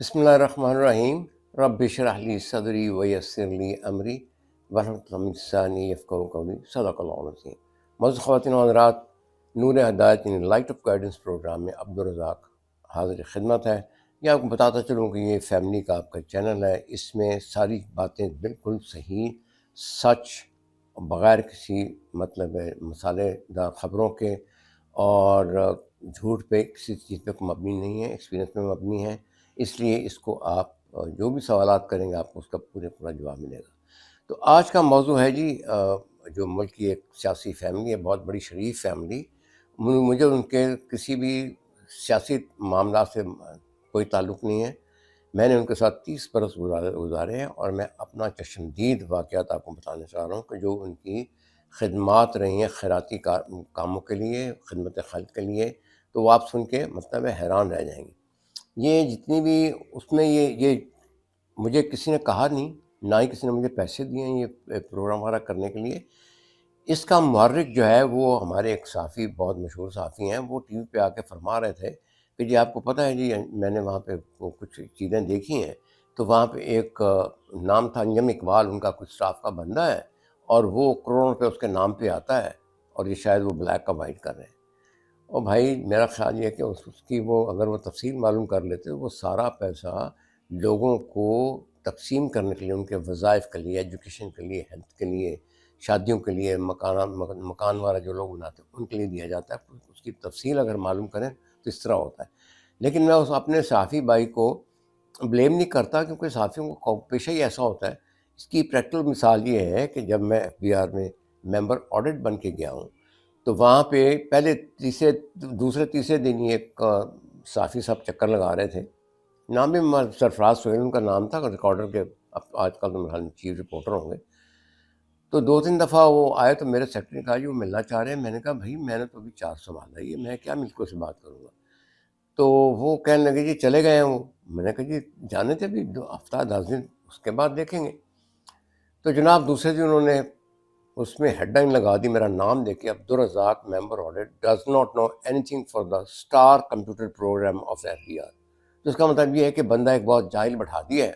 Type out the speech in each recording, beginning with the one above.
بسم اللہ الرحمن الرحیم۔ رب اشرح لی صدری ویسر لی امری واحلل من لسانی یفقہوا قولی۔ صدق اللہ العظیم۔ معزز خواتین و حضرات، نور ہدایت یعنی لائٹ آف گائیڈنس پروگرام میں عبدالرزاق حاضر خدمت ہے۔ یہ آپ کو بتاتا چلوں کہ یہ فیملی کا آپ کا چینل ہے، اس میں ساری باتیں بالکل صحیح، سچ، بغیر کسی مسالے دار خبروں کے اور جھوٹ پہ کسی چیز پہ مبنی نہیں ہے، ایکسپیرینس پہ مبنی ہے۔ اس لیے اس کو آپ جو بھی سوالات کریں گے آپ کو اس کا پورا جواب ملے گا۔ تو آج کا موضوع ہے جی جو ملک کی ایک سیاسی فیملی ہے، بہت بڑی شریف فیملی۔ مجھے ان کے کسی بھی سیاسی معاملات سے کوئی تعلق نہیں ہے۔ میں نے ان کے ساتھ 30 برس گزارے ہیں، اور میں اپنا چشمدید واقعات آپ کو بتانا چاہ رہا ہوں کہ جو ان کی خدمات رہی ہیں خیراتی کاموں کے لیے، خدمت خلق کے لیے، تو وہ آپ سن کے حیران رہ جائیں گے۔ یہ جتنی بھی اس میں یہ مجھے کسی نے کہا نہیں، نہ ہی کسی نے مجھے پیسے دیے ہیں یہ پروگرام وغیرہ کرنے کے لیے۔ اس کا محرک جو ہے وہ ہمارے ایک صحافی، بہت مشہور صحافی ہیں، وہ ٹی وی پہ آ کے فرما رہے تھے کہ جی آپ کو پتہ ہے جی میں نے وہاں پہ کچھ چیزیں دیکھی ہیں، تو وہاں پہ ایک نام تھا انجم اقبال، ان کا کچھ اسٹاف کا بندہ ہے، اور وہ کروڑوں روپے اس کے نام پہ آتا ہے، اور یہ شاید وہ بلیک کا وائٹ کر رہے ہیں۔ اور بھائی میرا خیال یہ ہے کہ اس کی اگر وہ تفصیل معلوم کر لیتے، وہ سارا پیسہ لوگوں کو تقسیم کرنے کے لیے، ان کے وظائف کے لیے، ایجوکیشن کے لیے، ہیلتھ کے لیے، شادیوں کے لیے، مکان والا جو لوگ بناتے ہیں ان کے لیے دیا جاتا ہے۔ اس کی تفصیل اگر معلوم کریں تو اس طرح ہوتا ہے۔ لیکن میں اس اپنے صحافی بھائی کو بلیم نہیں کرتا، کیونکہ صحافیوں کا پیشہ ہی ایسا ہوتا ہے۔ اس کی پریکٹیکل مثال یہ ہے کہ جب میں ایف بی آر میں ممبر آڈٹ بن کے گیا ہوں، تو وہاں پہ پہلے دوسرے تیسرے دن ہی ایک صحافی صاحب چکر لگا رہے تھے، نام بھی سرفراز سہیل ان کا نام تھا، ریکارڈر کے اب آج کل تو چیف رپورٹر ہوں گے۔ تو 2-3 دفعہ وہ آئے تو میرے سیکرٹری نے کہا جی وہ ملنا چاہ رہے ہیں۔ میں نے کہا بھائی میں نے تو ابھی 4 سنبھالا ہی ہے، میں کیا ملکوں سے بات کروں گا؟ تو وہ کہنے لگے جی چلے گئے ہیں وہ۔ میں نے کہا جی جانے تھے ابھی 2 ہفتہ 10 دن، اس کے بعد دیکھیں گے۔ تو جناب دوسرے دن انہوں نے اس میں ہیڈ لائن لگا دی، میرا نام دیکھے، Abdul Razzaq member audit does not know anything for the star computer program of F B R. تو اس کا مطلب یہ ہے کہ بندہ ایک بہت جاہل بٹھا دیا ہے،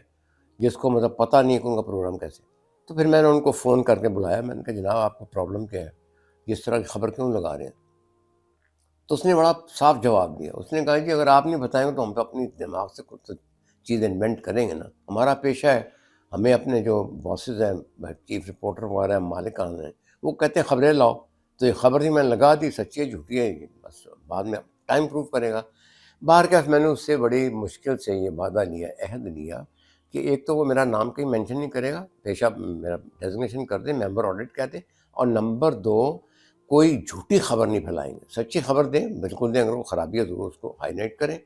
جس کو پتہ نہیں ہے کہ ان کا پروگرام کیسے۔ تو پھر میں نے ان کو فون کر کے بلایا، میں نے کہا جناب آپ کا پرابلم کیا ہے، جس طرح کی خبر کیوں لگا رہے ہیں؟ تو اس نے بڑا صاف جواب دیا۔ اس نے کہا جی اگر آپ نہیں بتائیں گے تو ہم تو اپنی دماغ سے کچھ چیز انوینٹ کریں گے نا، ہمارا پیشہ ہے، ہمیں اپنے جو باسز ہیں، چیف رپورٹر وغیرہ ہیں، مالکان ہیں، وہ کہتے ہیں خبریں لاؤ، تو یہ خبر ہی میں نے لگا دی، سچی ہے جھوٹی ہے یہ بس بعد میں ٹائم پروف کرے گا۔ بہرکیف میں نے اس سے بڑی مشکل سے یہ وعدہ لیا، عہد لیا کہ ایک تو وہ میرا نام کہیں مینشن نہیں کرے گا، پیشہ میرا ڈیزگنیشن کر دیں، ممبر آڈٹ کہہ دیں، اور نمبر 2 کوئی جھوٹی خبر نہیں پھیلائیں گے، سچی خبر دیں، بالکل دیں، اگر وہ خرابی ہے ضرور اس کو ہائی لائٹ کریں۔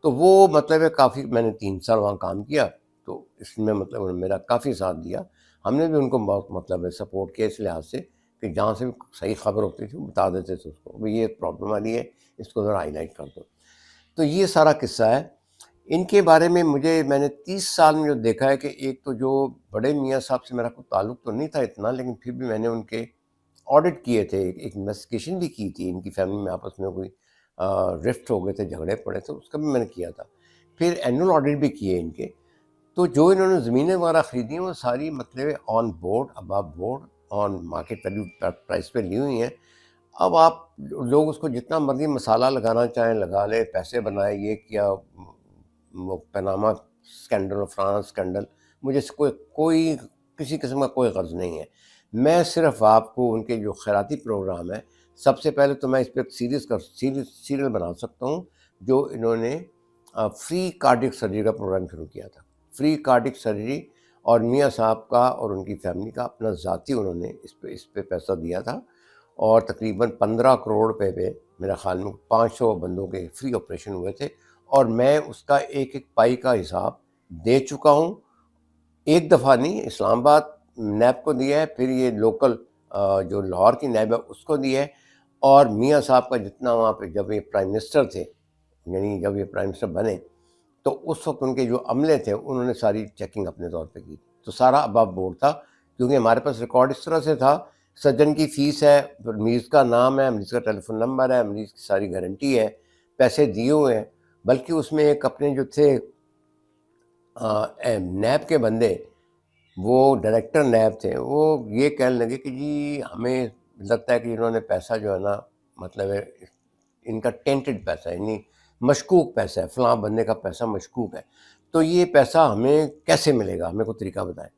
تو وہ ہے کافی، میں نے 3 سال وہاں کام کیا، تو اس میں انہوں نے میرا کافی ساتھ دیا۔ ہم نے بھی ان کو بہت سپورٹ کیا اس لحاظ سے کہ جہاں سے بھی صحیح خبر ہوتی تھی بتا دیتے تھے اس کو، یہ پرابلم آ رہی ہے، اس کو ذرا ہائی لائٹ کر دو۔ تو یہ سارا قصہ ہے ان کے بارے میں۔ میں نے 30 سال میں جو دیکھا ہے کہ ایک تو جو بڑے میاں صاحب سے میرا کوئی تعلق تو نہیں تھا اتنا، لیکن پھر بھی میں نے ان کے آڈٹ کیے تھے، ایک انویسٹیگیشن بھی کی تھی، ان کی فیملی میں آپس میں کوئی رفٹ ہو گئے تھے، جھگڑے پڑے تھے، اس کا بھی میں نے کیا تھا۔ پھر اینول آڈٹ بھی کیے ان کے۔ تو جو انہوں نے زمینیں وغیرہ خریدی ہیں وہ ساری آن بورڈ، ابو بورڈ، آن مارکیٹ ویلیو پرائس پہ لی ہوئی ہیں۔ اب آپ لوگ اس کو جتنا مرضی مسالہ لگانا چاہیں لگا لیں، پیسے بنائے، یہ کیا، وہ پیناما اسکینڈل اور فلانا اسکینڈل، مجھے اس کو کوئی کسی قسم کا کوئی غرض نہیں ہے۔ میں صرف آپ کو ان کے جو خیراتی پروگرام ہے، سب سے پہلے تو میں اس پہ ایک سیریل بنا سکتا ہوں، جو انہوں نے فری کارڈک سرجری کا پروگرام شروع کیا تھا۔ فری کارڈک سرجری، اور میاں صاحب کا اور ان کی فیملی کا اپنا ذاتی انہوں نے اس پہ پیسہ دیا تھا، اور تقریباً 15 کروڑ روپے پہ میرا خیال میں 500 بندوں کے فری آپریشن ہوئے تھے، اور میں اس کا ایک ایک پائی کا حساب دے چکا ہوں۔ ایک دفعہ نہیں، اسلام آباد نیب کو دیا ہے، پھر یہ لوکل جو لاہور کی نیب ہے اس کو دیا ہے، اور میاں صاحب کا جتنا وہاں پہ جب یہ پرائم منسٹر تھے، یعنی جب یہ پرائم منسٹر بنے، تو اس وقت ان کے جو عملے تھے انہوں نے ساری چیکنگ اپنے طور پہ کی، تو سارا اباب بورڈ تھا، کیونکہ ہمارے پاس ریکارڈ اس طرح سے تھا، سرجن کی فیس ہے، پھر مریض کا نام ہے، مریض کا ٹیلی فون نمبر ہے، مریض کی ساری گارنٹی ہے، پیسے دیے ہوئے ہیں، بلکہ اس میں ایک اپنے جو تھے نیب کے بندے، وہ ڈائریکٹر نیب تھے، وہ یہ کہنے لگے کہ جی ہمیں لگتا ہے کہ انہوں نے پیسہ جو ہے نا، مطلب ہے ان کا ٹینٹڈ پیسہ، یعنی مشکوک پیسہ ہے، فلاں بندے کا پیسہ مشکوک ہے، تو یہ پیسہ ہمیں کیسے ملے گا، ہمیں کوئی طریقہ بتائیں۔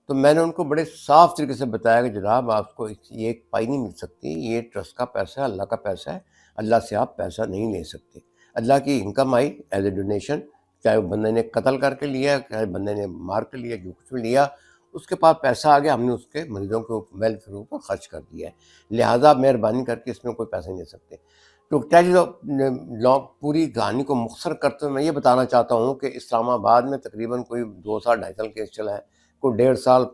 تو میں نے ان کو بڑے صاف طریقے سے بتایا کہ جناب آپ کو یہ ایک پائی نہیں مل سکتی، یہ ٹرسٹ کا پیسہ ہے، اللہ کا پیسہ ہے، اللہ سے آپ پیسہ نہیں لے سکتے۔ اللہ کی income I as a donation, چاہے وہ بندے نے قتل کر کے لیا، چاہے بندے نے مار کے لیا، جو کچھ بھی لیا، اس کے پاس پیسہ آ گیا، ہم نے اس کے مریضوں کے ویلفیئر کے اوپر خرچ کر دیا ہے، لہٰذا مہربانی کر کے اس میں کوئی پیسہ نہیں لے سکتے۔ تو پوری کہانی کو مختصر کرتے ہوئے میں یہ بتانا چاہتا ہوں کہ اسلام آباد میں تقریباً کوئی 2 سال 2.5 سال کیس چلا ہے، کوئی 1.5 سال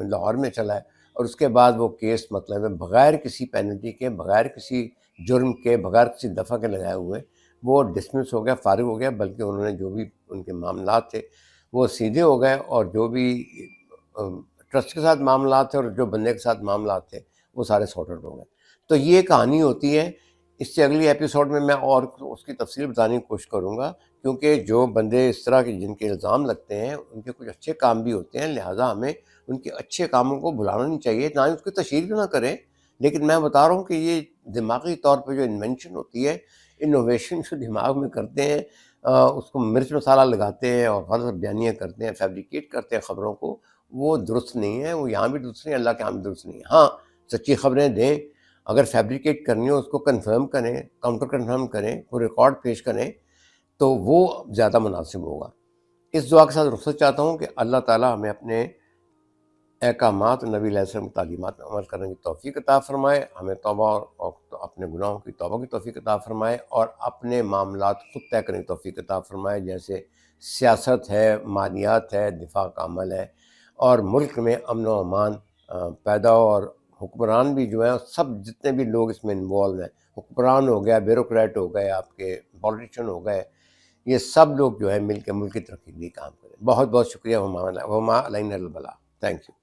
لاہور میں چلا ہے، اور اس کے بعد وہ کیس مطلب ہے بغیر کسی پینلٹی کے، بغیر کسی جرم کے، بغیر کسی دفعہ کے لگائے ہوئے وہ ڈسمس ہو گیا، فارغ ہو گیا، بلکہ انہوں نے جو بھی ان کے معاملات تھے وہ سیدھے ہو گئے، اور جو بھی ٹرسٹ کے ساتھ معاملات تھے اور جو بندے کے ساتھ معاملات تھے وہ سارے سارٹ آؤٹ ہو گئے۔ تو یہ کہانی ہوتی ہے۔ اس سے اگلی ایپیسوڈ میں اور اس کی تفصیل بتانے کی کوشش کروں گا، کیونکہ جو بندے اس طرح کے جن کے الزام لگتے ہیں ان کے کچھ اچھے کام بھی ہوتے ہیں، لہٰذا ہمیں ان کے اچھے کاموں کو بھلانا نہیں چاہیے، نہ ہی اس کی تشہیر بھی نہ کریں، لیکن میں بتا رہا ہوں کہ یہ دماغی طور پہ جو انوینشن ہوتی ہے، انوویشن جو دماغ میں کرتے ہیں، اس کو مرچ مسالہ لگاتے ہیں اور غلط بیانیاں کرتے ہیں، فیبریکیٹ کرتے ہیں خبروں کو، وہ درست نہیں ہے، وہ یہاں بھی درست نہیں ہے، اللہ کے یہاں بھی درست نہیں ہے۔ ہاں، سچی خبریں دیں، اگر فیبریکیٹ کرنی ہو اس کو کنفرم کریں، کاؤنٹر کنفرم کریں، کوئی ریکارڈ پیش کریں، تو وہ زیادہ مناسب ہوگا۔ اس دعا کے ساتھ رخصت چاہتا ہوں کہ اللہ تعالیٰ ہمیں اپنے احکامات اور نبی علیہ السلام کی تعلیمات میں عمل کرنے کی توفیق عطا فرمائے، ہمیں توبہ اور اپنے گناہوں کی توبہ کی توفیق عطا فرمائے، اور اپنے معاملات خود طے کرنے کی توفیق عطا فرمائے، جیسے سیاست ہے، مالیات ہے، دفاع کا عمل ہے، اور ملک میں امن و امان پیدا ہو، اور حکمران بھی جو ہیں سب جتنے بھی لوگ اس میں انوالو ہیں، حکمران ہو گیا، بیوروکریٹ ہو گئے، آپ کے پالیٹیشین ہو گئے، یہ سب لوگ جو ہے مل کے ملک کی ترقی کے لیے کام کریں۔ بہت بہت شکریہ، وما علینا البلاغ۔ Thank you.